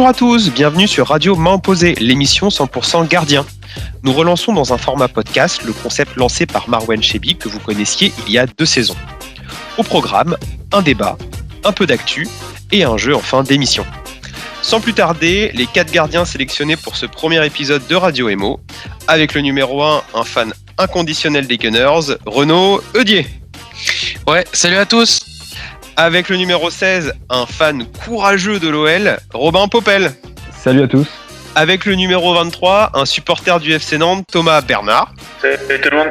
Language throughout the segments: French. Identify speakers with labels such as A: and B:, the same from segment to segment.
A: Bonjour à tous, bienvenue sur Radio Main Opposée, l'émission 100% gardien. Nous relançons dans un format podcast le concept lancé par Marwan Chebi que vous connaissiez il y a 2 saisons. Au programme, un débat, un peu d'actu et un jeu en fin d'émission. Sans plus tarder, les 4 gardiens sélectionnés pour ce premier épisode de Radio Emo. Avec le numéro 1, un fan inconditionnel des Gunners, Renaud Eudier.
B: Ouais, salut à tous.
A: Avec le numéro 16, un fan courageux de l'OL, Robin Popel.
C: Salut à tous.
A: Avec le numéro 23, un supporter du FC Nantes, Thomas Bernard.
D: Salut tout le monde.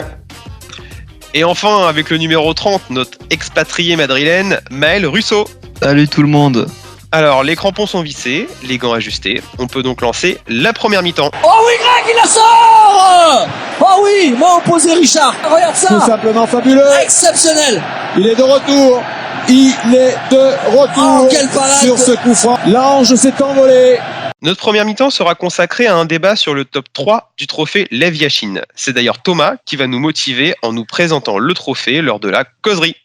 A: Et enfin, avec le numéro 30, notre expatrié madrilène, Maël Russo.
E: Salut tout le monde.
A: Alors, les crampons sont vissés, les gants ajustés. On peut donc lancer la première mi-temps.
F: Oh oui, Greg, il la sort! Oh oui, moi opposé Richard. Regarde ça.
G: Tout simplement fabuleux.
F: Exceptionnel.
G: Il est de retour.
F: Oh, quelle parade.
G: Sur ce coup franc. L'ange s'est envolé.
A: Notre première mi-temps sera consacrée à un débat sur le top 3 du trophée Lev Yashin. C'est d'ailleurs Thomas qui va nous motiver en nous présentant le trophée lors de la causerie.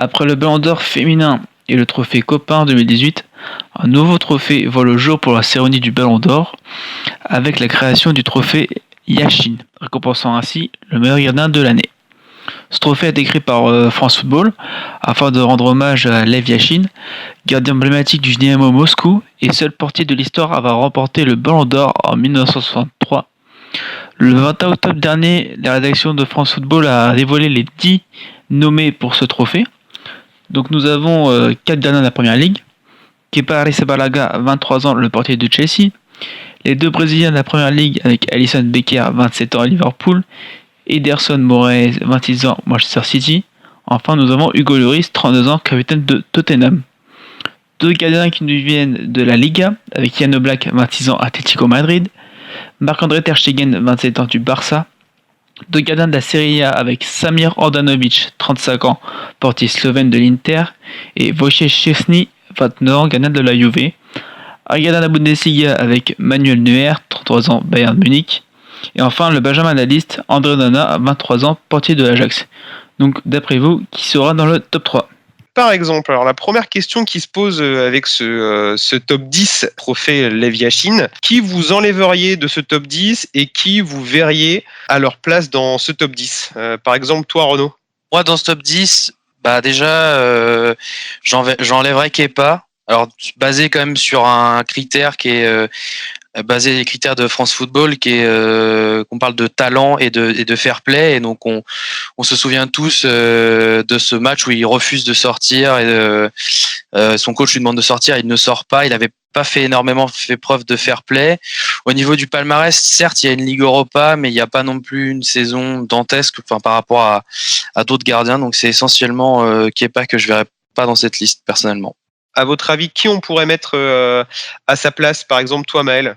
E: Après le Ballon d'Or féminin et le trophée Copain 2018, un nouveau trophée voit le jour pour la cérémonie du Ballon d'Or avec la création du trophée Yashin, récompensant ainsi le meilleur gardien de l'année. Ce trophée a été créé par France Football afin de rendre hommage à Lev Yashin, gardien emblématique du Dynamo Moscou et seul portier de l'histoire à avoir remporté le Ballon d'Or en 1963. Le 21 octobre dernier, la rédaction de France Football a dévoilé les 10 nommés pour ce trophée. Donc nous avons 4 gardiens de la Première Ligue, Kepa Arrizabalaga, 23 ans, le portier de Chelsea, les 2 Brésiliens de la Première Ligue avec Alisson Becker, 27 ans à Liverpool, Ederson Moraes, 26 ans, Manchester City. Enfin, nous avons Hugo Lloris, 32 ans, capitaine de Tottenham. 2 gardiens qui nous viennent de la Liga, avec Jan Oblak, 26 ans, Atlético Madrid, Marc-André Ter Stegen, 27 ans, du Barça. 2 gardiens de la Serie A avec Samir Handanovic, 35 ans, portier slovène de l'Inter, et Wojciech Szczesny, 29 ans, gardien de la Juve. Un gardien de la Bundesliga avec Manuel Neuer, 33 ans, Bayern Munich. Et enfin, le Benjamin de la liste, André Onana, 23 ans, portier de l'Ajax. Donc, d'après vous, qui sera dans le top 3 ?
A: Par exemple, alors la première question qui se pose avec ce top 10 trophée Lev Yashin, qui vous enlèveriez de ce top 10 et qui vous verriez à leur place dans ce top 10 ? Par exemple, toi, Renaud ?
B: Moi, dans ce top 10, j'enlèverais Kepa. Alors, basé quand même sur un critère qui est basé les critères de France Football, qui est qu'on parle de talent et de fair play, et donc on se souvient tous de ce match où il refuse de sortir et son coach lui demande de sortir, il ne sort pas, il avait pas énormément fait preuve de fair play. Au niveau du palmarès, certes, il y a une Ligue Europa, mais il n'y a pas non plus une saison dantesque, par rapport à d'autres gardiens, donc c'est essentiellement Kepa que je verrais pas dans cette liste personnellement.
A: À votre avis, qui on pourrait mettre à sa place ? Par exemple, toi, Maël ?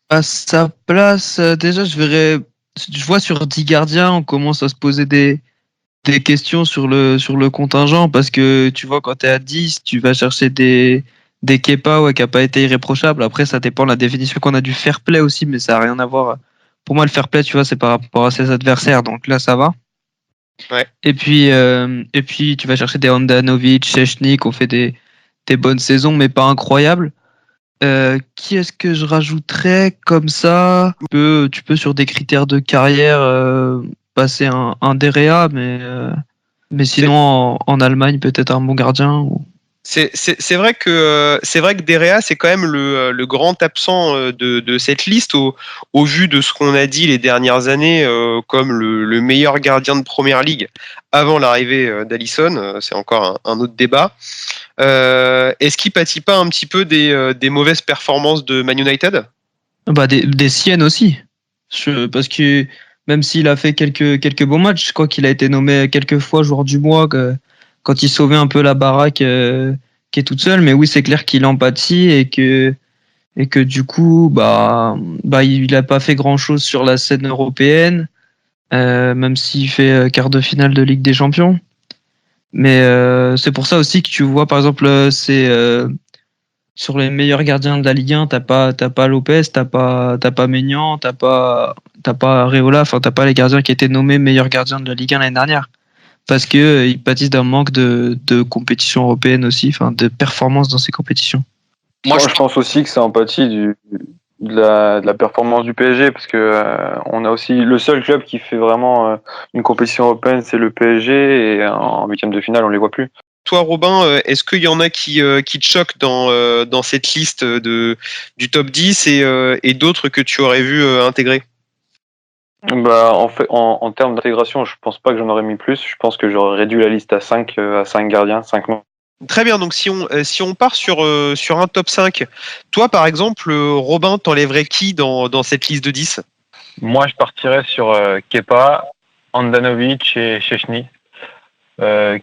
E: À sa place, déjà, je vois sur 10 gardiens, on commence à se poser des questions sur le contingent, parce que tu vois, quand tu es à 10, tu vas chercher des Kepa qui n'a pas été irréprochable. Après, ça dépend de la définition qu'on a du fair play aussi, mais ça n'a rien à voir. Pour moi, le fair play, tu vois, c'est par rapport à ses adversaires, donc là, ça va.
A: Ouais.
E: Et puis, tu vas chercher des Handanovic, Szczesny qui ont fait des bonnes saisons, mais pas incroyables. Qui est-ce que je rajouterais comme ça ? Tu peux sur des critères de carrière passer un Derea, mais sinon en Allemagne peut-être un bon gardien.
A: C'est vrai que Derea, c'est quand même le grand absent de cette liste au vu de ce qu'on a dit les dernières années comme le meilleur gardien de Première Ligue avant l'arrivée d'Alisson. C'est encore un autre débat. Est-ce qu'il pâtit pas un petit peu des mauvaises performances de Man United ?
E: Des siennes aussi. Parce que même s'il a fait quelques bons matchs, je crois qu'il a été nommé quelques fois joueur du mois quand il sauvait un peu la baraque qui est toute seule. Mais oui, c'est clair qu'il en pâtit et que du coup, il n'a pas fait grand-chose sur la scène européenne, même s'il fait quart de finale de Ligue des Champions. Mais c'est pour ça aussi que tu vois, par exemple, sur les meilleurs gardiens de la Ligue 1, t'as pas Lopez, t'as pas Maignan, t'as pas Areola, enfin t'as pas les gardiens qui étaient nommés meilleurs gardiens de la Ligue 1 l'année dernière. Parce qu'ils pâtissent d'un manque de compétition européenne aussi, enfin de performance dans ces compétitions.
B: Moi,
C: Je pense aussi que c'est en pâtit de la performance du PSG, parce que on a aussi le seul club qui fait vraiment une compétition européenne, c'est le PSG, et en huitième de finale, on les voit plus.
A: Toi, Robin, est-ce qu'il y en a qui te choquent dans cette liste du top 10 et d'autres que tu aurais vu intégrer?
C: En fait, en termes d'intégration, je pense pas que j'en aurais mis plus. Je pense que j'aurais réduit la liste à 5 gardiens, 5 noms.
A: Très bien, donc si on part sur un top 5, toi par exemple, Robin, t'enlèverais qui dans cette liste de 10?
D: Moi, je partirais sur Kepa, Handanovic et Szczęsny,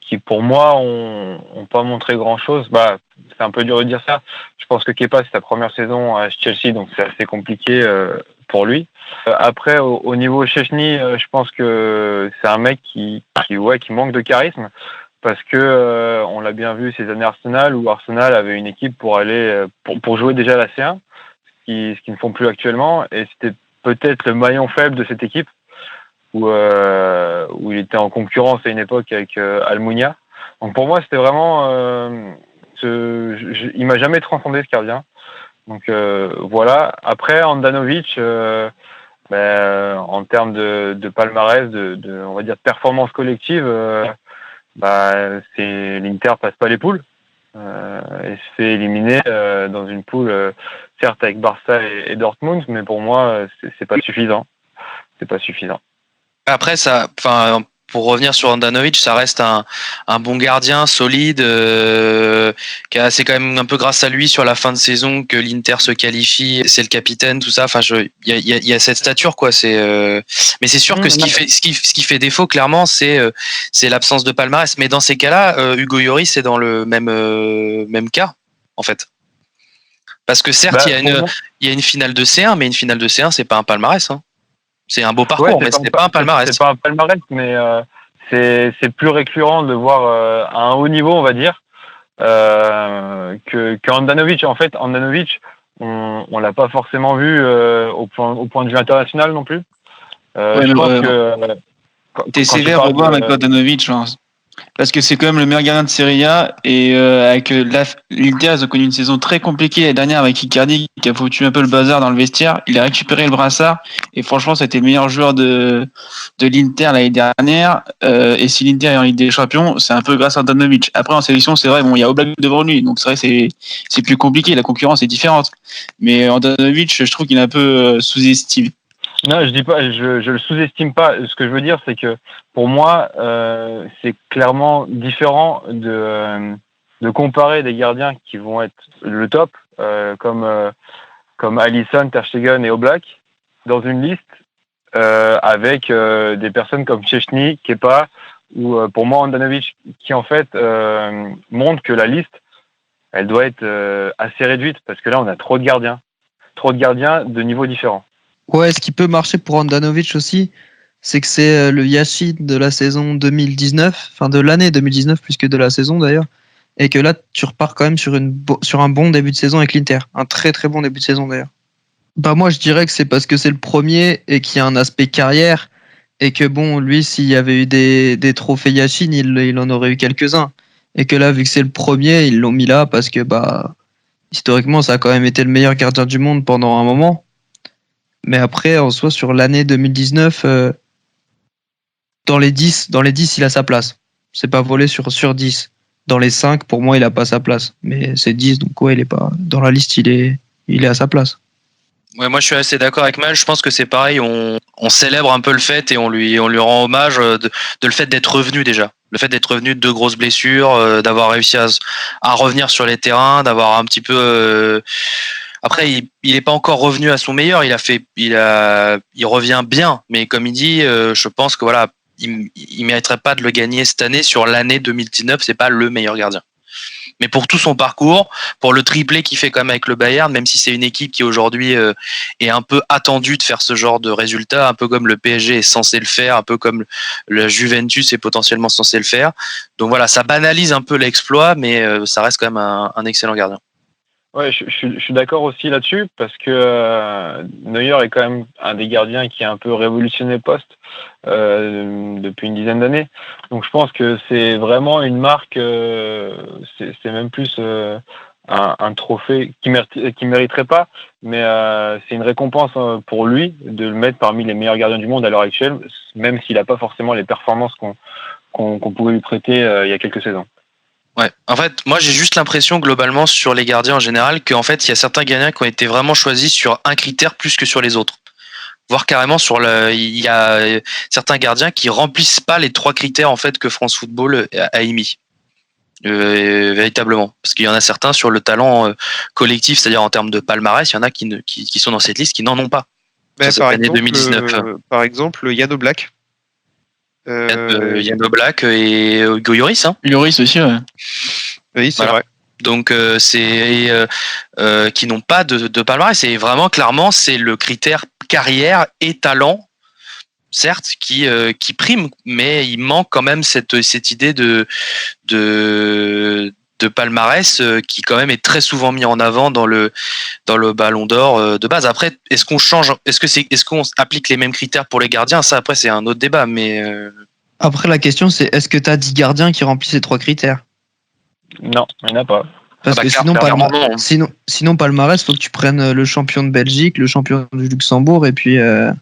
D: qui pour moi ont pas montré grand-chose. C'est un peu dur de dire ça. Je pense que Kepa, c'est sa première saison à Chelsea, donc c'est assez compliqué pour lui. Après, au niveau Szczęsny, je pense que c'est un mec qui manque de charisme, parce que on l'a bien vu ces années Arsenal, où Arsenal avait une équipe pour aller pour jouer déjà la C1, ce qu'ils ne font plus actuellement, et c'était peut-être le maillon faible de cette équipe, où il était en concurrence à une époque avec Almunia. Donc pour moi, c'était vraiment il m'a jamais transcendé, ce gardien. Donc voilà. Après, Handanovic, en termes de palmarès, on va dire de performance collective, c'est l'Inter passe pas les poules et se fait éliminer dans une poule, certes avec Barça et Dortmund, mais pour moi c'est pas suffisant. C'est pas suffisant.
B: Après, pour revenir sur Handanovic, ça reste un bon gardien, solide, c'est quand même un peu grâce à lui sur la fin de saison que l'Inter se qualifie. C'est le capitaine, tout ça. Enfin, il y a cette stature, quoi. Mais c'est sûr que ce qui fait défaut, clairement, c'est l'absence de palmarès. Mais dans ces cas-là, Hugo Lloris est dans le même cas, en fait. Parce que certes, il y a une finale de C1, mais une finale de C1, c'est pas un palmarès, hein. C'est un beau parcours, mais ce n'est pas un palmarès.
D: C'est pas un palmarès, mais c'est plus récurrent de voir à un haut niveau, on va dire, que Handanovic. En fait, Handanovic, on l'a pas forcément vu au point de vue international non plus. Je pense que
E: t'es sévère, Robin, avec Handanovic, je pense. Parce que c'est quand même le meilleur gardien de Serie A, et avec l'Inter, ils ont connu une saison très compliquée la dernière avec Icardi qui a foutu un peu le bazar dans le vestiaire. Il a récupéré le brassard et franchement c'était le meilleur joueur de l'Inter l'année dernière, et si l'Inter est en Ligue des Champions, c'est un peu grâce à Handanovic. Après en sélection, c'est vrai, il y a Oblak devant lui, donc c'est vrai, c'est plus compliqué, la concurrence est différente, mais Handanovic, je trouve qu'il est un peu sous-estimé.
D: Non, je dis pas, je le sous-estime pas. Ce que je veux dire, c'est que pour moi, c'est clairement différent de comparer des gardiens qui vont être le top, comme Alisson, Ter Stegen et Oblak, dans une liste avec des personnes comme Szczęsny, Kepa, ou pour moi Handanovic, qui en fait montre que la liste, elle doit être assez réduite, parce que là, on a trop de gardiens de niveaux différents.
H: Ouais, ce qui peut marcher pour Handanovic aussi, c'est que c'est le Yashin de la saison 2019, enfin de l'année 2019 plus que de la saison d'ailleurs, et que là tu repars quand même sur un bon début de saison avec l'Inter, un très très bon début de saison d'ailleurs. Moi je dirais que c'est parce que c'est le premier et qu'il y a un aspect carrière, et que bon, lui s'il y avait eu des trophées Yashin, il en aurait eu quelques-uns, et que là vu que c'est le premier, ils l'ont mis là parce que historiquement ça a quand même été le meilleur gardien du monde pendant un moment. Mais après, en soi, sur l'année 2019, dans les 10, il a sa place. C'est pas volé sur 10. Dans les 5, pour moi, il a pas sa place. Mais c'est 10, donc ouais, il est pas dans la liste, il est à sa place.
B: Ouais, moi je suis assez d'accord avec Mal. Je pense que c'est pareil. On célèbre un peu le fait et on lui rend hommage de le fait d'être revenu déjà. Le fait d'être revenu de 2 grosses blessures, d'avoir réussi à revenir sur les terrains, d'avoir un petit peu. Après, il est pas encore revenu à son meilleur. Il revient bien, mais comme il dit, je pense que voilà, il mériterait pas de le gagner cette année. Sur l'année 2019, c'est pas le meilleur gardien. Mais pour tout son parcours, pour le triplé qu'il fait quand même avec le Bayern, même si c'est une équipe qui aujourd'hui est un peu attendue de faire ce genre de résultat, un peu comme le PSG est censé le faire, un peu comme le Juventus est potentiellement censé le faire. Donc voilà, ça banalise un peu l'exploit, mais ça reste quand même un excellent gardien.
D: Ouais, je suis d'accord aussi là-dessus, parce que Neuer est quand même un des gardiens qui a un peu révolutionné le poste depuis une dizaine d'années. Donc je pense que c'est vraiment une marque, c'est même plus un trophée qui mériterait pas, mais c'est une récompense pour lui de le mettre parmi les meilleurs gardiens du monde à l'heure actuelle, même s'il n'a pas forcément les performances qu'on pouvait lui prêter il y a quelques saisons.
B: Ouais. En fait, moi j'ai juste l'impression globalement sur les gardiens en général qu'en fait il y a certains gardiens qui ont été vraiment choisis sur un critère plus que sur les autres. Voire carrément il y a certains gardiens qui remplissent pas les 3 critères en fait que France Football a émis. Véritablement, parce qu'il y en a certains sur le talent collectif, c'est-à-dire en termes de palmarès, il y en a qui sont dans cette liste qui n'en ont pas.
A: Mais
B: Sur cette année 2019.
A: Par exemple, Yann Oblak.
B: Yann Oblak et Hugo Lloris. Hein.
E: Lloris aussi, ouais.
A: Oui, c'est
B: Voilà.
A: vrai.
B: Donc qui n'ont pas de palmarès. C'est vraiment clairement c'est le critère carrière et talent, certes, qui prime, mais il manque quand même cette idée de palmarès qui quand même est très souvent mis en avant dans le Ballon d'Or de base. Après, est-ce qu'on applique les mêmes critères pour les gardiens? Ça, après, c'est un autre débat, mais
H: Après, la question, c'est est-ce que tu as 10 gardiens qui remplissent ces 3 critères?
D: Non, il n'y en a pas.
H: Parce que
B: clairement, non.
H: sinon, palmarès, faut que tu prennes le champion de Belgique, le champion du Luxembourg, et puis voilà.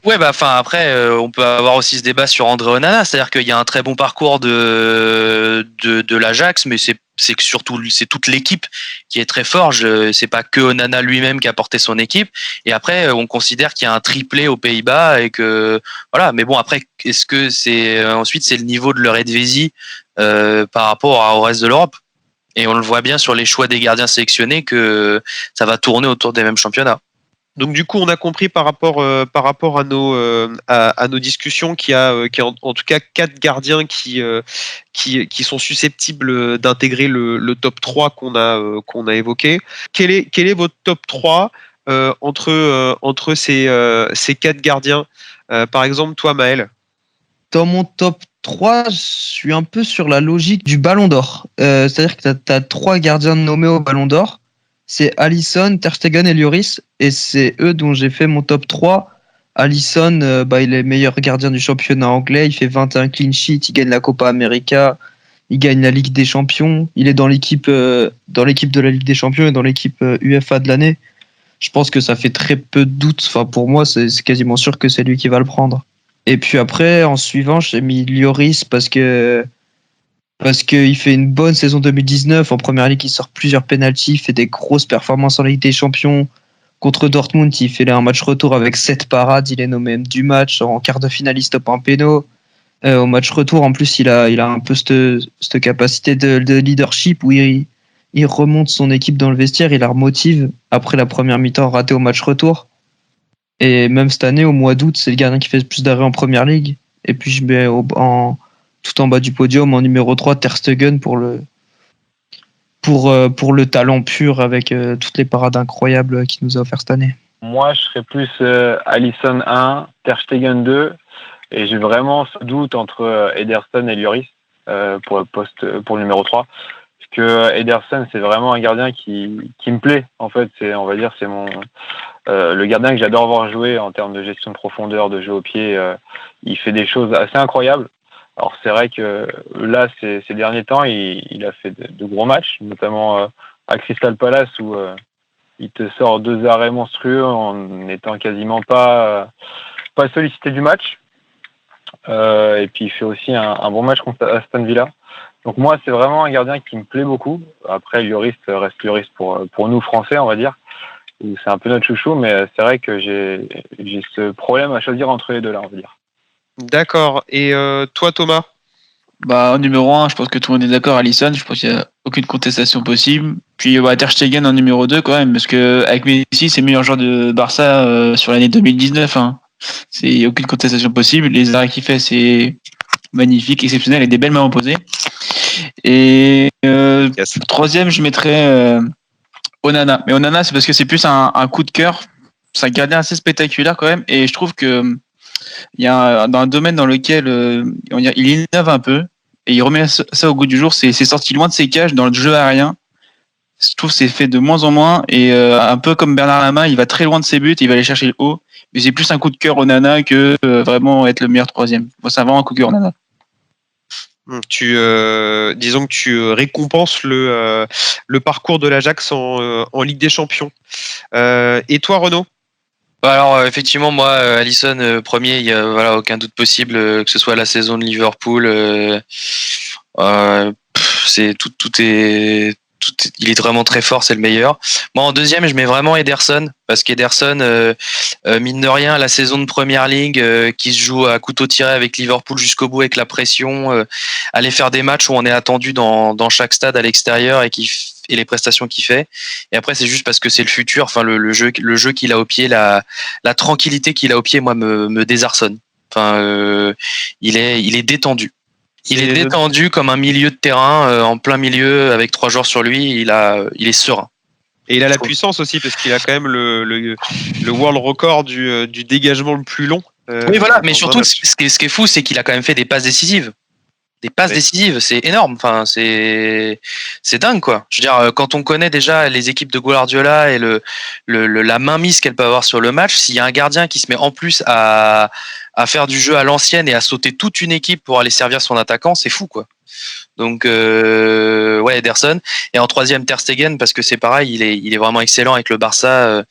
B: Ouais, bah, enfin, après, on peut avoir aussi ce débat sur André Onana, c'est-à-dire qu'il y a un très bon parcours de l'Ajax, mais c'est que surtout, c'est toute l'équipe qui est très forte. C'est pas que Onana lui-même qui a porté son équipe. Et après, on considère qu'il y a un triplé aux Pays-Bas et que, voilà. Mais bon, après, est-ce que ensuite, c'est le niveau de leur Eredivisie, par rapport au reste de l'Europe? Et on le voit bien sur les choix des gardiens sélectionnés que ça va tourner autour des mêmes championnats.
A: Donc du coup, on a compris par rapport à nos discussions qu'il y a en tout cas 4 gardiens qui sont susceptibles d'intégrer le top 3 qu'on a évoqué. Quel est votre top 3 entre ces 4 gardiens? Par exemple, toi, Maël.
H: Dans mon top 3, je suis un peu sur la logique du Ballon d'Or. C'est-à-dire que tu as 3 gardiens nommés au Ballon d'Or. C'est Alisson, Ter Stegen et Lloris. Et c'est eux dont j'ai fait mon top 3. Alisson, il est meilleur gardien du championnat anglais. Il fait 21 clean sheets. Il gagne la Copa América. Il gagne la Ligue des Champions. Il est dans l'équipe de la Ligue des Champions et dans l'équipe UEFA de l'année. Je pense que ça fait très peu de doute. Enfin, pour moi, c'est quasiment sûr que c'est lui qui va le prendre. Et puis après, en suivant, j'ai mis Lloris parce qu'il fait une bonne saison 2019. En première ligue, il sort plusieurs pénaltys, il fait des grosses performances en Ligue des Champions. Contre Dortmund, il fait un match retour avec 7 parades. Il est nommé même du match. En quart de finale, il stoppe un péno. Au match retour, en plus, il a un peu cette capacité de leadership où il remonte son équipe dans le vestiaire, il la remotive après la première mi-temps ratée au match retour. Et même cette année, au mois d'août, c'est le gardien qui fait le plus d'arrêts en première ligue. Et puis je mets tout en bas du podium en numéro 3 Ter Stegen pour le talent pur avec toutes les parades incroyables qu'il nous a offert cette année.
D: Moi, je serais plus Alisson 1, Ter Stegen 2, et j'ai vraiment ce doute entre Ederson et Lloris pour le numéro 3. Parce que Ederson, c'est vraiment un gardien qui me plaît. En fait, c'est le gardien que j'adore voir jouer en termes de gestion de profondeur, de jeu au pied. Il fait des choses assez incroyables. Alors c'est vrai que là, ces derniers temps, il a fait de gros matchs, notamment à Crystal Palace où il te sort 2 arrêts monstrueux en n'étant quasiment pas sollicité du match. Et puis il fait aussi un bon match contre Aston Villa. Donc moi, c'est vraiment un gardien qui me plaît beaucoup. Après, Lloris reste Lloris pour nous Français, on va dire. C'est un peu notre chouchou, mais c'est vrai que j'ai ce problème à choisir entre les deux là, on va dire.
A: D'accord. Et toi, Thomas?
E: En numéro 1, je pense que tout le monde est d'accord, Alisson. Je pense qu'il n'y a aucune contestation possible. Puis Ter Stegen en numéro 2 quand même, parce que avec Messi, c'est le meilleur joueur de Barça sur l'année 2019. Hein. C'est aucune contestation possible. Les arrêts qu'il fait, c'est magnifique, exceptionnel et des belles mains opposées. Et troisième, je mettrais Onana. Mais Onana, c'est parce que c'est plus un coup de cœur. C'est un gardien assez spectaculaire quand même. Et je trouve que il y a dans un domaine dans lequel il innove un peu et il remet ça au goût du jour. C'est sorti loin de ses cages dans le jeu aérien. Je trouve que c'est fait de moins en moins et un peu comme Bernard Lama, il va très loin de ses buts, il va aller chercher le haut. Mais c'est plus un coup de cœur Onana que vraiment être le meilleur troisième. Moi, c'est vraiment un coup de cœur Onana.
A: Disons que tu récompenses le parcours de l'Ajax en Ligue des Champions. Et toi, Renaud?
B: Alors effectivement, moi, Alisson premier, il y a aucun doute possible que ce soit la saison de Liverpool. C'est tout est il est vraiment très fort, c'est le meilleur. Moi, en deuxième, je mets vraiment Ederson parce qu'Ederson, mine de rien, la saison de Première Ligue qui se joue à couteau tiré avec Liverpool jusqu'au bout avec la pression, aller faire des matchs où on est attendu dans chaque stade à l'extérieur et les prestations qu'il fait. Et après, c'est juste parce que c'est le futur. Enfin, le jeu qu'il a au pied, la tranquillité qu'il a au pied, moi, me désarçonne. Enfin, il est détendu. Il est détendu comme un milieu de terrain en plein milieu avec 3 joueurs sur lui. Il est serein.
A: Et il a la puissance aussi parce qu'il a quand même le world record du dégagement le plus long.
B: Oui, voilà. Mais surtout, ce qui est fou, c'est qu'il a quand même fait des passes décisives. Des passes décisives, c'est énorme. Enfin, c'est dingue, quoi. Je veux dire, quand on connaît déjà les équipes de Guardiola et la mainmise qu'elle peut avoir sur le match, s'il y a un gardien qui se met en plus à faire du jeu à l'ancienne et à sauter toute une équipe pour aller servir son attaquant, c'est fou, quoi. Donc, ouais, Ederson. Et en troisième, Ter Stegen, parce que c'est pareil, il est vraiment excellent avec le Barça.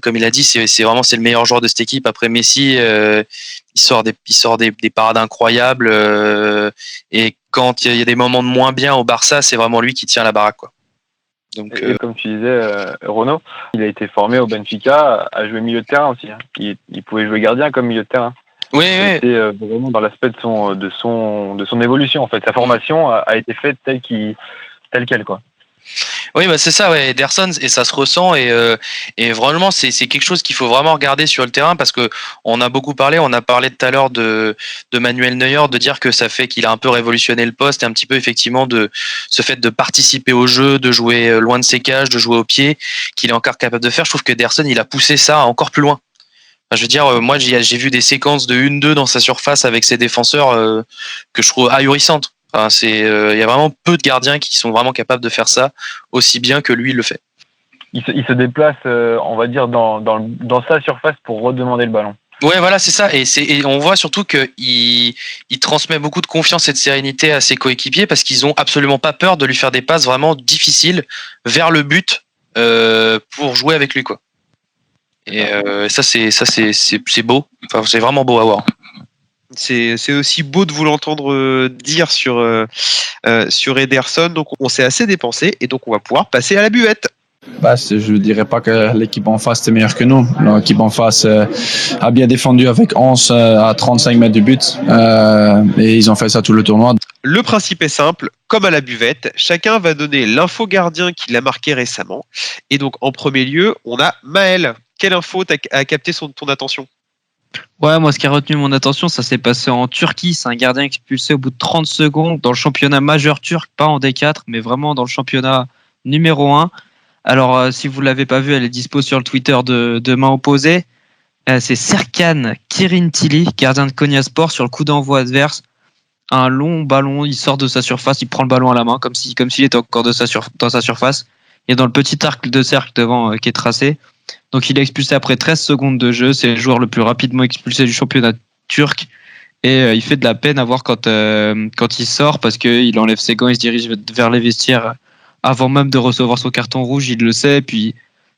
B: Comme il a dit, c'est le meilleur joueur de cette équipe. Après Messi, il sort des parades incroyables. Et quand il y a des moments de moins bien au Barça, c'est vraiment lui qui tient la baraque, quoi. Donc,
D: et comme tu disais, Renaud, il a été formé au Benfica à jouer milieu de terrain aussi. Hein. Il pouvait jouer gardien comme milieu de terrain.
B: Oui.
D: C'était vraiment dans l'aspect de son évolution en fait. Sa formation a été faite telle quelle, quoi.
B: Oui, bah c'est ça, ouais, Ederson, et ça se ressent et vraiment c'est quelque chose qu'il faut vraiment regarder sur le terrain parce que on a parlé tout à l'heure de Manuel Neuer, de dire que ça fait qu'il a un peu révolutionné le poste et un petit peu effectivement de ce fait de participer au jeu, de jouer loin de ses cages, de jouer au pied, qu'il est encore capable de faire. Je trouve que Ederson, il a poussé ça encore plus loin. Enfin, je veux dire, moi j'ai vu des séquences de 1-2 dans sa surface avec ses défenseurs que je trouve ahurissantes. Enfin, il y a vraiment peu de gardiens qui sont vraiment capables de faire ça aussi bien que lui il le fait.
D: Il se déplace, on va dire, dans sa surface pour redemander le ballon.
B: Ouais, voilà, c'est ça. Et on voit surtout qu'il transmet beaucoup de confiance et de sérénité à ses coéquipiers parce qu'ils ont absolument pas peur de lui faire des passes vraiment difficiles vers le but pour jouer avec lui, quoi. Et ça c'est beau. Enfin, c'est vraiment beau à voir.
A: C'est aussi beau de vous l'entendre dire sur Ederson. Donc on s'est assez dépensé et donc on va pouvoir passer à la buvette.
I: Je ne dirais pas que l'équipe en face était meilleure que nous. L'équipe en face a bien défendu avec 11 à 35 mètres du but et ils ont fait ça tout le tournoi.
A: Le principe est simple, comme à la buvette, chacun va donner l'info gardien qu'il a marqué récemment. Et donc en premier lieu, on a Maël. Quelle info a capté ton attention ?
H: Ouais, moi, ce qui a retenu mon attention, ça s'est passé en Turquie. C'est un gardien expulsé au bout de 30 secondes dans le championnat majeur turc, pas en D4, mais vraiment dans le championnat numéro 1. Alors, si vous ne l'avez pas vu, elle est dispo sur le Twitter de Main Opposée. C'est Serkan Kirintili, gardien de Konyaspor, sur le coup d'envoi adverse. Un long ballon, il sort de sa surface, il prend le ballon à la main, comme s'il était encore dans sa surface. Et dans le petit arc de cercle devant qui est tracé. Donc il est expulsé après 13 secondes de jeu. C'est le joueur le plus rapidement expulsé du championnat turc. Et il fait de la peine à voir quand il sort parce qu'il enlève ses gants, il se dirige vers les vestiaires avant même de recevoir son carton rouge. Il le sait. Puis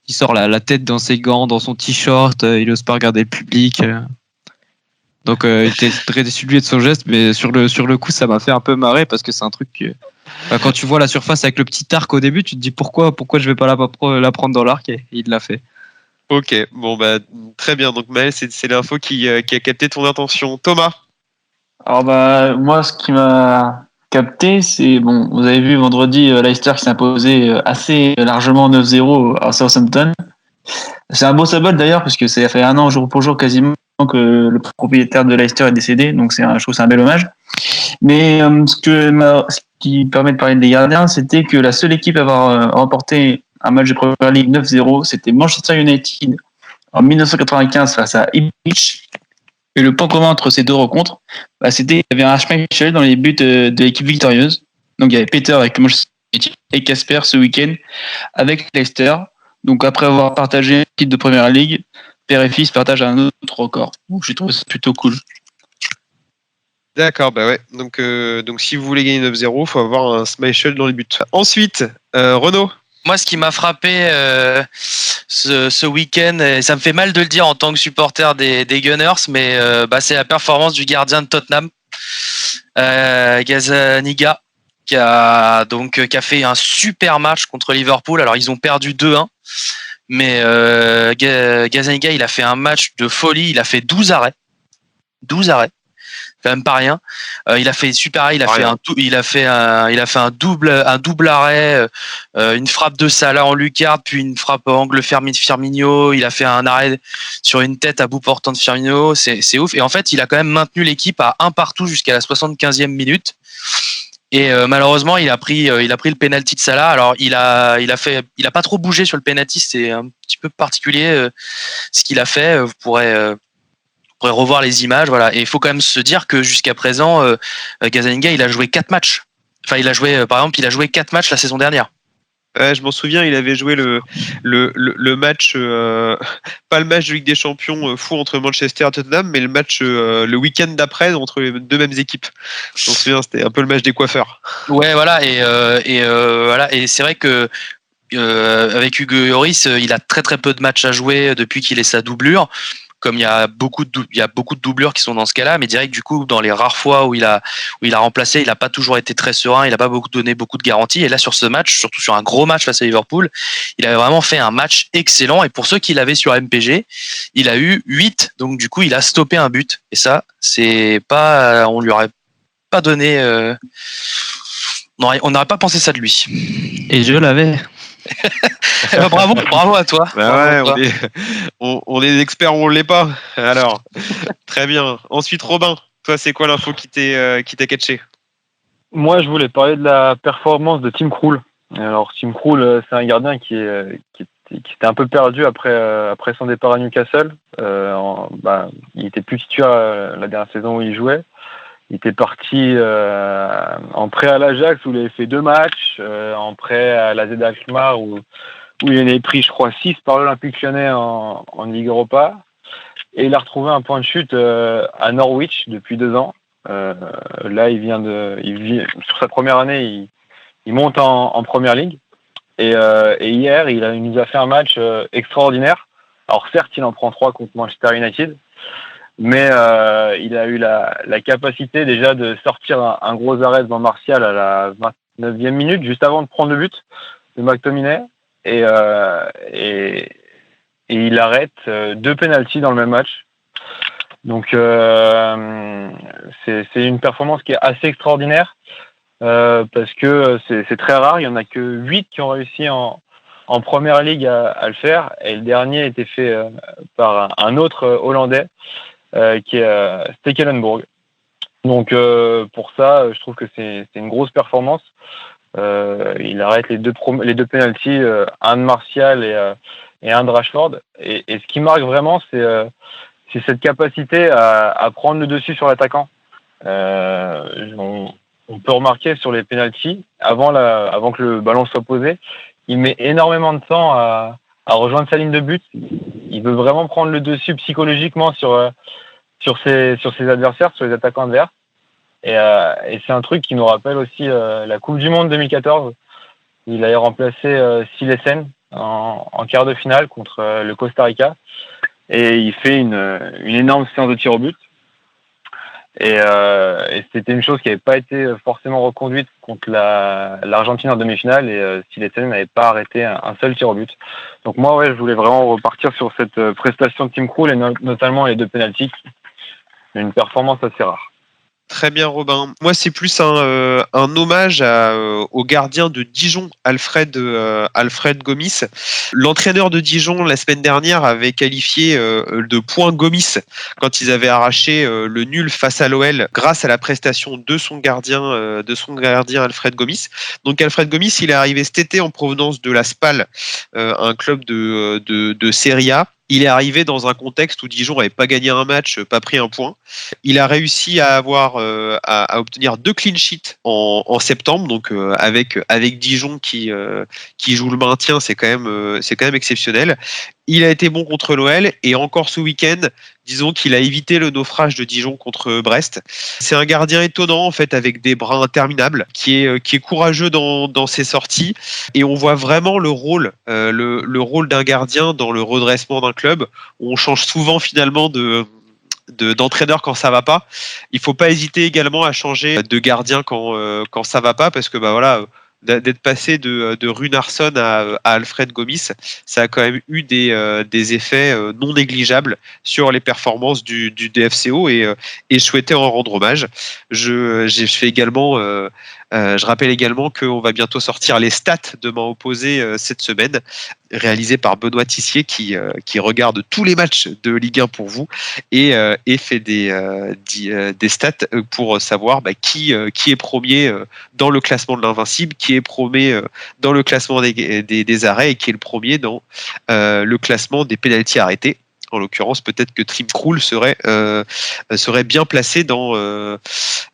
H: il sort la tête dans ses gants, dans son t-shirt. Il n'ose pas regarder le public. Donc il était très déçu de lui et de son geste. Mais sur le coup, ça m'a fait un peu marrer parce que c'est un truc que... quand tu vois la surface avec le petit arc au début, tu te dis pourquoi je vais pas la prendre dans l'arc et il l'a fait.
A: Ok, bon très bien. Donc Maël, c'est l'info qui a capté ton attention. Thomas.
J: Alors moi, ce qui m'a capté, c'est vous avez vu vendredi Leicester qui s'est imposé assez largement 9-0 à Southampton. C'est un beau symbole d'ailleurs parce que ça fait 1 an jour pour jour quasiment que le propriétaire de Leicester est décédé, donc je trouve que c'est un bel hommage. Mais ce qui permet de parler des gardiens, c'était que la seule équipe à avoir remporté un match de Premier League 9-0, c'était Manchester United en 1995 face à Ipswich. Et le point commun entre ces deux rencontres, c'était qu'il y avait un Schmeichel dans les buts de l'équipe victorieuse. Donc il y avait Peter avec Manchester United et Casper ce week-end avec Leicester. Donc après avoir partagé un titre de Premier League, père et fils partagent un autre record. Donc je trouve ça plutôt cool.
A: D'accord, bah ouais. Donc si vous voulez gagner 9-0, faut avoir un Schmeichel dans les buts. Ensuite, Renaud.
B: Moi, ce qui m'a frappé ce week-end, et ça me fait mal de le dire en tant que supporter des Gunners, mais c'est la performance du gardien de Tottenham, Gazzaniga, qui a fait un super match contre Liverpool. Alors, ils ont perdu 2-1, mais Gazzaniga, il a fait un match de folie. Il a fait 12 arrêts. 12 arrêts. Quand même pas rien. Il a fait super, il a fait un double arrêt, une frappe de Salah en lucarne, puis une frappe angle Firmino. Il a fait un arrêt sur une tête à bout portant de Firmino. C'est ouf. Et en fait, il a quand même maintenu l'équipe à 1 partout jusqu'à la 75e minute. Et malheureusement, il a pris le penalty de Salah. Alors, il a pas trop bougé sur le penalty. C'est un petit peu particulier ce qu'il a fait. Vous pourrez revoir les images, voilà. Et il faut quand même se dire que jusqu'à présent, Gazzaniga, il a joué 4 matchs. Enfin, il a joué 4 matchs la saison dernière.
A: Je m'en souviens, il avait joué le match, pas le match de Ligue des Champions fou entre Manchester et Tottenham, mais le match le week-end d'après entre les deux mêmes équipes. Je m'en souviens, c'était un peu le match des coiffeurs.
B: Ouais, voilà. Voilà. Et c'est vrai que avec Hugo Lloris, il a très très peu de matchs à jouer depuis qu'il est sa doublure. Comme il y a beaucoup de doublures qui sont dans ce cas-là, mais direct du coup dans les rares fois où il a remplacé, il n'a pas toujours été très serein, il n'a pas donné beaucoup de garanties. Et là sur ce match, surtout sur un gros match face à Liverpool, il avait vraiment fait un match excellent. Et pour ceux qui l'avaient sur MPG, il a eu 8, donc du coup il a stoppé un but. Et ça, c'est pas, on lui aurait pas donné, on n'aurait pas pensé ça de lui.
E: Et je l'avais.
B: Bravo à toi.
A: Bah ouais, on est des experts ou on l'est pas. Alors, très bien. Ensuite, Robin, toi, c'est quoi l'info qui t'a catché?
D: Moi, je voulais parler de la performance de Tim Krul. Alors, Tim Krul, c'est un gardien qui était un peu perdu après son départ à Newcastle. Il était plus titulaire la dernière saison où il jouait. Il était parti en prêt à l'Ajax où il avait fait 2 matchs, en prêt à la Z Alkmaar où il avait pris, je crois, 6 par l'Olympique Lyonnais en Ligue Europa. Et il a retrouvé un point de chute à Norwich depuis 2 ans. Là, sur sa première année, il monte en Première Ligue. Et hier, il nous a fait un match extraordinaire. Alors certes, il en prend 3 contre Manchester United. Mais il a eu la capacité déjà de sortir un gros arrêt devant Martial à la 29e minute, juste avant de prendre le but de McTominay. Et il arrête 2 pénaltys dans le même match. Donc c'est une performance qui est assez extraordinaire parce que c'est très rare. Il n'y en a que 8 qui ont réussi en Première Ligue à le faire. Et le dernier a été fait par un autre Hollandais. Qui est Stekelenburg. Donc pour ça, je trouve que c'est une grosse performance. Il arrête les deux pénaltys, un de Martial et un de Rashford. Et ce qui marque vraiment, c'est cette capacité à prendre le dessus sur l'attaquant. On peut remarquer sur les pénaltys, avant que le ballon soit posé, il met énormément de temps à rejoindre sa ligne de but. Il veut vraiment prendre le dessus psychologiquement sur ses adversaires, sur les attaquants adverses. Et c'est un truc qui nous rappelle aussi la Coupe du Monde 2014. Il a remplacé Silesen en quart de finale contre le Costa Rica. Et il fait une énorme séance de tir au but. Et c'était une chose qui n'avait pas été forcément reconduite contre l'Argentine en demi-finale. Et Silesen n'avait pas arrêté un seul tir au but. Donc moi, je voulais vraiment repartir sur cette prestation de Tim Krul et notamment les 2 pénaltys. Une performance assez rare.
A: Très bien, Robin. Moi, c'est plus un hommage au gardien de Dijon, Alfred Gomis. L'entraîneur de Dijon, la semaine dernière, avait qualifié de point Gomis quand ils avaient arraché le nul face à l'OL grâce à la prestation de son gardien Alfred Gomis. Donc, Alfred Gomis, il est arrivé cet été en provenance de la SPAL, un club de Serie A. Il est arrivé dans un contexte où Dijon n'avait pas gagné un match, pas pris un point. Il a réussi à obtenir 2 clean sheets en septembre, donc avec Dijon qui joue le maintien, c'est quand même exceptionnel. Il a été bon contre l'OL et encore ce week-end Disons qu'il a évité le naufrage de Dijon contre Brest. C'est un gardien étonnant en fait, avec des bras interminables, qui est courageux dans ses sorties, et on voit vraiment le rôle d'un gardien dans le redressement d'un club, où on change souvent finalement d'entraîneur quand ça va pas. Il faut pas hésiter également à changer de gardien quand ça va pas, parce que d'être passé de Runarsson à Alfred Gomis, ça a quand même eu des effets non négligeables sur les performances du DFCO, et je souhaitais en rendre hommage. Je rappelle également qu'on va bientôt sortir les stats de main opposée cette semaine, réalisées par Benoît Tissier qui regarde tous les matchs de Ligue 1 pour vous et fait des stats pour savoir qui est premier dans le classement de l'Invincible, qui est premier dans le classement des arrêts, et qui est le premier dans le classement des pénaltys arrêtés. En l'occurrence, peut-être que Trim Krul serait bien placé dans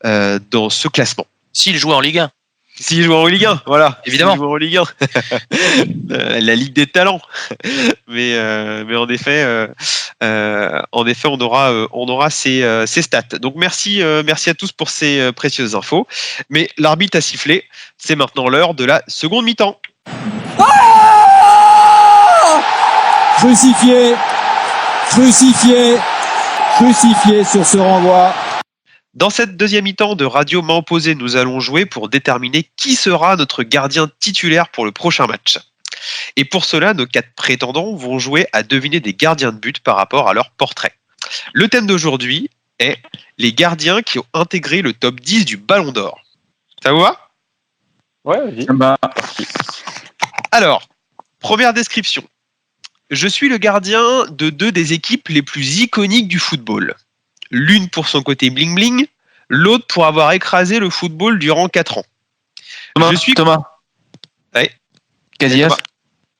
A: ce classement.
B: S'il jouait en Ligue 1.
A: S'il joue en Ligue 1, voilà.
B: Évidemment.
A: S'il joue en Ligue 1. La Ligue des talents. Mais en effet, on aura ces stats. Donc merci à tous pour ces précieuses infos. Mais l'arbitre a sifflé. C'est maintenant l'heure de la seconde mi-temps.
G: Crucifié sur ce renvoi.
A: Dans cette deuxième mi-temps de Radio Main Opposée, nous allons jouer pour déterminer qui sera notre gardien titulaire pour le prochain match. Et pour cela, nos 4 prétendants vont jouer à deviner des gardiens de but par rapport à leur portrait. Le thème d'aujourd'hui est les gardiens qui ont intégré le top 10 du Ballon d'Or. Ça vous va ?
C: Ouais, vas-y.
A: Alors, première description. Je suis le gardien de 2 des équipes les plus iconiques du football. L'une pour son côté bling-bling, l'autre pour avoir écrasé le football durant 4 ans.
E: Thomas.
A: Ouais.
E: Casillas.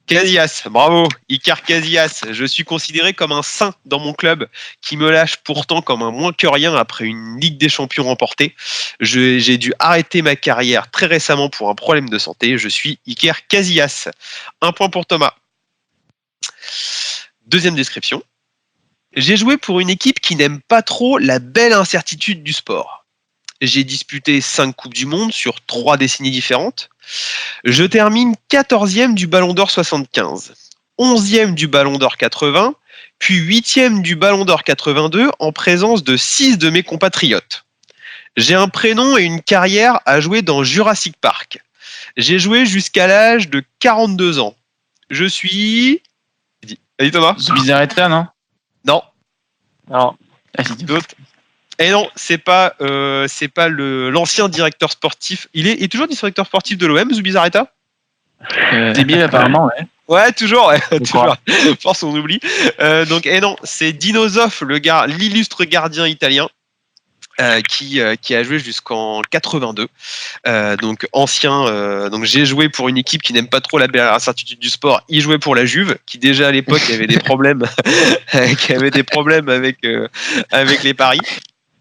A: Casillas, bravo, Iker Casillas. Je suis considéré comme un saint dans mon club, qui me lâche pourtant comme un moins que rien après une Ligue des Champions remportée. J'ai dû arrêter ma carrière très récemment pour un problème de santé. Je suis Iker Casillas. 1 point pour Thomas. Deuxième description. J'ai joué pour une équipe qui n'aime pas trop la belle incertitude du sport. J'ai disputé 5 Coupes du Monde sur 3 décennies différentes. Je termine 14e du Ballon d'Or 75, 11e du Ballon d'Or 80, puis 8e du Ballon d'Or 82 en présence de 6 de mes compatriotes. J'ai un prénom et une carrière à jouer dans Jurassic Park. J'ai joué jusqu'à l'âge de 42 ans. Je suis... Vas-y Thomas.
E: Zubizarreta, non?
A: Non.
C: Non.
A: D'autres. Et non, c'est pas l'ancien directeur sportif. Il est toujours directeur sportif de l'OM, Zubizarreta.
E: Débile apparemment, ouais.
A: Ouais, toujours, ouais. Toujours. Force, on oublie. Donc, non, c'est Dino Zoff, l'illustre gardien italien. Qui a joué jusqu'en 82, donc ancien. Donc j'ai joué pour une équipe qui n'aime pas trop la belle incertitude du sport. Il jouait pour la Juve, qui déjà à l'époque avait des problèmes, avec les paris.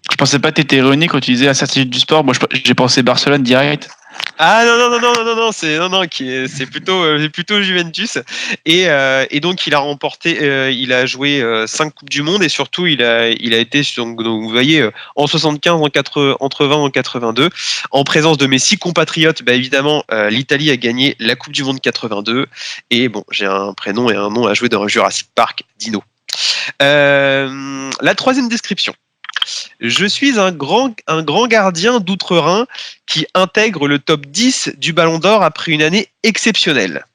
E: Je pensais pas que t'étais ironique quand tu disais incertitude du sport. Moi, j'ai pensé Barcelone direct.
A: Ah non, c'est plutôt Juventus, et donc il a remporté, il a joué 5 Coupes du Monde, et surtout il a été donc vous voyez en 75, en 80, en 82, en présence de mes 6 compatriotes. Évidemment, l'Italie a gagné la Coupe du Monde 82, et bon, j'ai un prénom et un nom à jouer dans Jurassic Park, Dino. La troisième description. Je suis un grand gardien d'outre-Rhin qui intègre le top 10 du Ballon d'Or après une année exceptionnelle.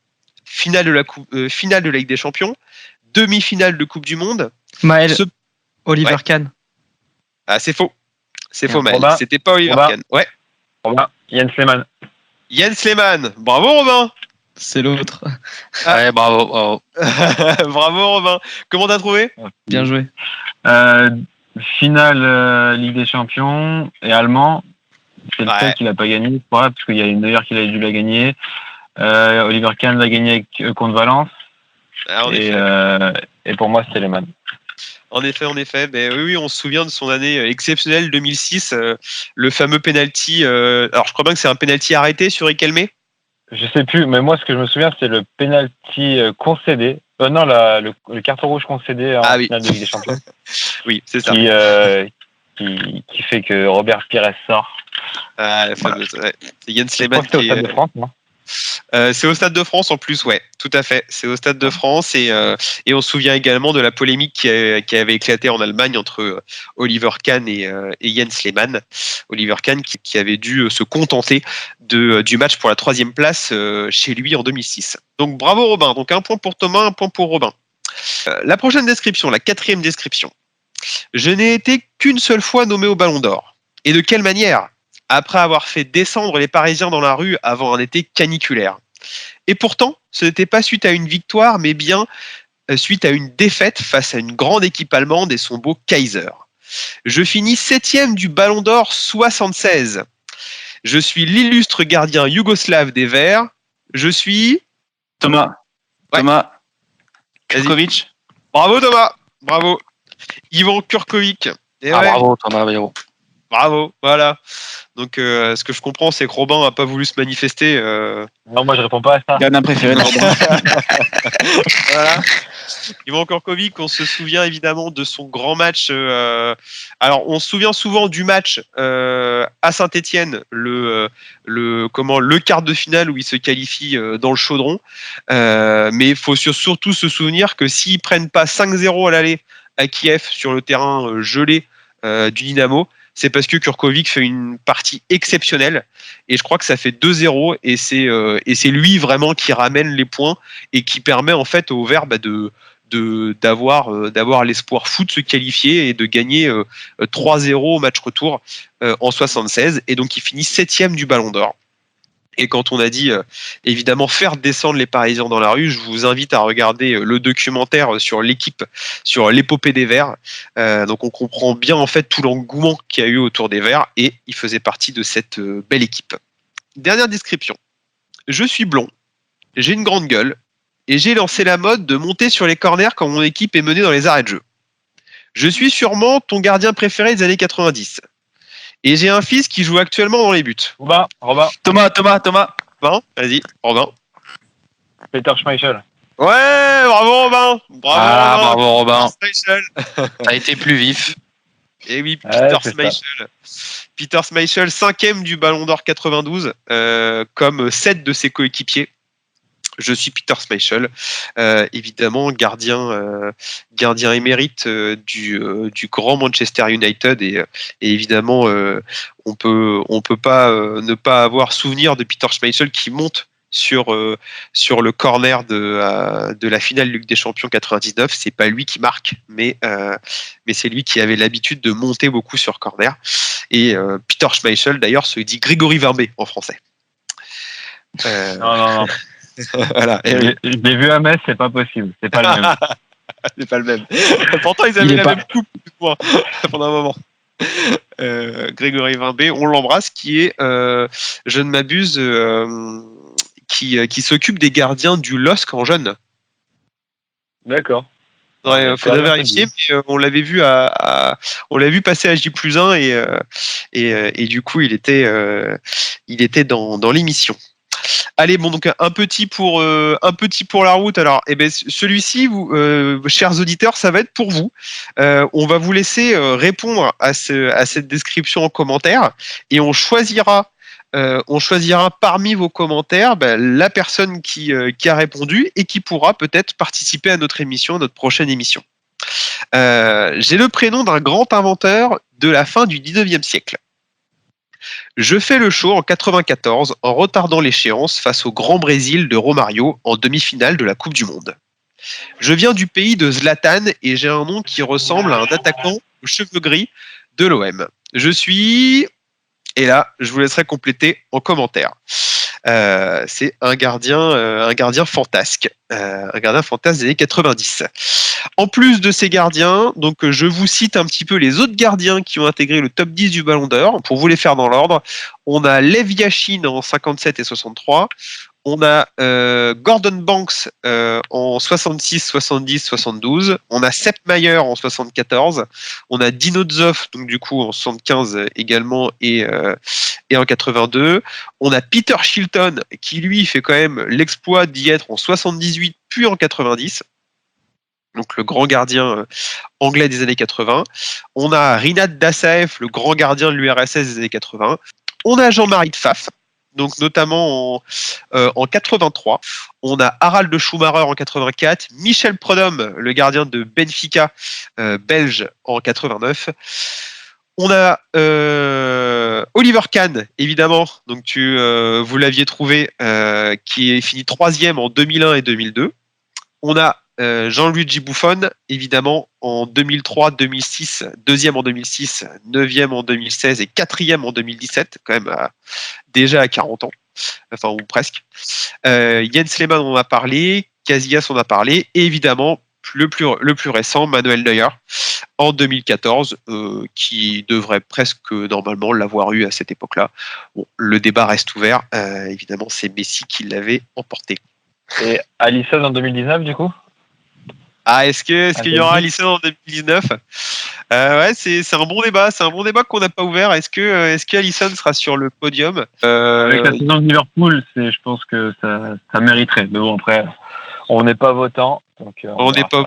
A: Finale de la Ligue des Champions, demi-finale de Coupe du Monde.
H: Maël, Oliver Kahn.
A: Ah, c'est faux. C'est faux, Maël.
C: Robin.
A: C'était pas Oliver Kahn. Ouais.
C: Robin, Jens Lehmann.
A: Jens Lehmann. Bravo, Robin.
H: C'est l'autre.
B: Ouais, bravo.
A: Bravo, Robin. Comment t'as trouvé?
H: Bien joué.
D: Finale Ligue des Champions et allemand. C'est le seul qu'il n'a pas gagné, parce qu'il y a une d'ailleurs qu'il a dû la gagner. Oliver Kahn l'a gagné contre Valence. Et pour moi, c'était Lehmann.
A: En effet. Oui, on se souvient de son année exceptionnelle 2006, le fameux penalty. Alors, je crois bien que c'est un penalty arrêté sur Riquelme.
D: Je sais plus, mais moi, ce que je me souviens, c'est le penalty concédé. Non, le carton rouge concédé en finale de Ligue des Champions.
A: Oui, c'est ça.
D: Qui fait que Robert Pires sort.
A: La fameuse, ouais. C'est Jens Lehmann
D: qui est au Stade de France, non ?
A: C'est au Stade de France en plus, ouais, tout à fait. C'est au Stade de France et on se souvient également de la polémique qui avait éclaté en Allemagne entre Oliver Kahn et Jens Lehmann. Oliver Kahn qui avait dû se contenter du match pour la 3e place chez lui en 2006. Donc bravo Robin. Donc 1 point pour Thomas, 1 point pour Robin. La prochaine description, la 4e description. Je n'ai été qu'une seule fois nommé au Ballon d'Or. Et de quelle manière ? Après avoir fait descendre les Parisiens dans la rue avant un été caniculaire. Et pourtant, ce n'était pas suite à une victoire, mais bien suite à une défaite face à une grande équipe allemande et son beau Kaiser. Je finis 7e du Ballon d'Or 76. Je suis l'illustre gardien yougoslave des Verts. Je suis...
J: Thomas.
A: Ouais.
J: Thomas. Kurkovic.
A: Bravo Thomas. Bravo. Ivan Kurkovic.
B: Bravo Thomas, bravo.
A: Bravo, voilà. Donc, ce que je comprends, c'est que Robin n'a pas voulu se manifester.
D: Non, moi, je réponds pas à ça.
J: Gardien préféré de Robin.
A: Voilà. Ivan Kurkovic, on se souvient évidemment de son grand match. Alors, on se souvient souvent du match à Saint-Étienne, le quart de finale où il se qualifie dans le chaudron. Mais il faut surtout se souvenir que s'ils prennent pas 5-0 à l'aller à Kiev sur le terrain gelé du Dynamo, c'est parce que Kurkovic fait une partie exceptionnelle et je crois que ça fait 2-0 et c'est lui vraiment qui ramène les points et qui permet en fait aux Verts d'avoir l'espoir fou de se qualifier et de gagner 3-0 au match retour en 76 et donc il finit 7e du Ballon d'Or. Et quand on a dit évidemment faire descendre les Parisiens dans la rue, je vous invite à regarder le documentaire sur l'équipe, sur l'épopée des Verts. Donc on comprend bien en fait tout l'engouement qu'il y a eu autour des Verts et il faisait partie de cette belle équipe. Dernière description. Je suis blond, j'ai une grande gueule et j'ai lancé la mode de monter sur les corners quand mon équipe est menée dans les arrêts de jeu. Je suis sûrement ton gardien préféré des années 90. Et j'ai un fils qui joue actuellement dans les buts.
D: Robin.
J: Thomas.
A: Robin, vas-y, Robin.
D: Peter Schmeichel.
A: Ouais, bravo Robin.
B: Bravo Robin.
A: Schmeichel.
B: T'as été plus vif.
A: Et oui, Peter
D: c'est
A: Schmeichel. Peter Schmeichel, 5e du Ballon d'Or 92, comme 7 de ses coéquipiers. Je suis Peter Schmeichel, évidemment gardien émérite du grand Manchester United et évidemment on peut pas ne pas avoir souvenir de Peter Schmeichel qui monte sur le corner de la finale Ligue des Champions 99. C'est pas lui qui marque, mais c'est lui qui avait l'habitude de monter beaucoup sur corner. Et Peter Schmeichel d'ailleurs se dit Grégory Verbet en français.
D: Non.
A: Voilà.
D: Je l'ai vu à Metz, c'est pas possible. C'est pas le même.
A: C'est pas le même. Pourtant, ils avaient la même coupe pendant un moment. Grégory Verbet, on l'embrasse, qui est, je ne m'abuse, qui s'occupe des gardiens du LOSC en jeune.
D: D'accord.
A: Il faudrait vérifier, mais on l'avait vu on l'a vu passer à J+1 et du coup il était dans l'émission. Allez, bon, donc un petit pour la route. Alors, celui-ci, vous, chers auditeurs, ça va être pour vous. On va vous laisser répondre à cette description en commentaire et on choisira parmi vos commentaires la personne qui a répondu et qui pourra peut-être participer à notre prochaine émission. J'ai le prénom d'un grand inventeur de la fin du 19e siècle. Je fais le show en 94 en retardant l'échéance face au Grand Brésil de Romário en demi-finale de la Coupe du Monde. Je viens du pays de Zlatan et j'ai un nom qui ressemble à un attaquant aux cheveux gris de l'OM. Je suis... Et là, je vous laisserai compléter en commentaire. C'est un gardien fantasque. Un gardien fantasque des années 90. En plus de ces gardiens, donc je vous cite un petit peu les autres gardiens qui ont intégré le top 10 du Ballon d'Or, pour vous les faire dans l'ordre. On a Lev Yashin en 57 et 63. On a Gordon Banks en 66, 70, 72. On a Sepp Maier en 74. On a Dino Zoff, donc du coup en 75 également et en 82. On a Peter Shilton qui lui fait quand même l'exploit d'y être en 78 puis en 90. donc le grand gardien anglais des années 80. On a Rinat Dassaev, le grand gardien de l'URSS des années 80. On a Jean-Marie Pfaff, donc notamment en 83. On a Harald de Schumacher en 84, Michel Prudhomme, le gardien de Benfica belge en 89. On a Oliver Kahn, évidemment, donc vous l'aviez trouvé, qui est fini 3e en 2001 et 2002. On a Gianluigi Buffon, évidemment, en 2003, 2006, 2e en 2006, 9e en 2016 et 4e en 2017, quand même déjà à 40 ans, enfin ou presque. Jens Lehmann, on en a parlé, Casillas, on en a parlé, et évidemment, le plus récent, Manuel Neuer, en 2014, qui devrait presque normalement l'avoir eu à cette époque-là. Bon, le débat reste ouvert, évidemment, c'est Messi qui l'avait emporté.
D: Et Alisson en 2019, du coup?
A: Ah, est-ce qu'il y aura Alisson en 2019 ? Ouais, c'est un bon débat. C'est un bon débat qu'on n'a pas ouvert. Est-ce que Alisson sera sur le podium ?
D: Avec la saison de Liverpool, je pense que ça mériterait. Mais bon, après, on n'est pas votant. Donc,
A: on n'est pas.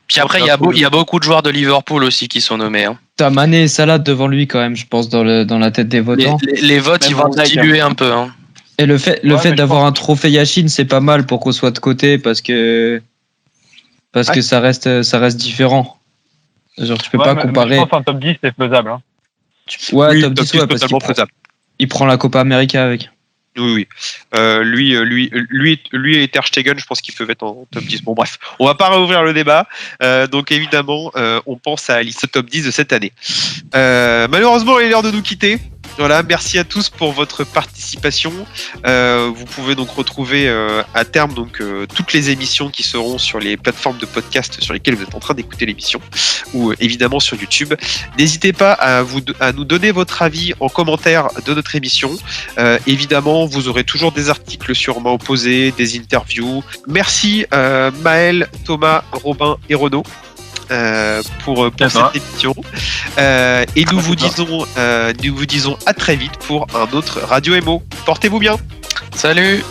B: Puis après, il y a beaucoup de joueurs de Liverpool aussi qui sont nommés. Hein.
H: T'as Mané et Salah devant lui quand même, je pense, dans la tête des votants.
B: Les votes, ils vont diluer un peu. Hein.
H: Et le fait d'avoir un trophée Yashin, c'est pas mal pour qu'on soit de côté parce que ça reste différent. Genre, tu peux pas comparer.
D: Je pense qu'un top 10, c'est faisable. Hein.
H: Oui, top 10, parce qu'il prend la Copa América avec.
A: Oui. Lui et Ter Stegen, je pense qu'ils peuvent être en top 10. Bon, bref, on va pas réouvrir le débat. Donc, évidemment, on pense à Alisson top 10 de cette année. Malheureusement, il est l'heure de nous quitter. Voilà, merci à tous pour votre participation. Vous pouvez donc retrouver à terme toutes les émissions qui seront sur les plateformes de podcast sur lesquelles vous êtes en train d'écouter l'émission, ou évidemment sur YouTube. N'hésitez pas à nous donner votre avis en commentaire de notre émission. Évidemment, vous aurez toujours des articles sur Main Opposée, des interviews. Merci Maël, Thomas, Robin et Renaud. Pour cette émission et nous vous disons à très vite pour un autre Radio Emo. Portez-vous bien.
B: Salut.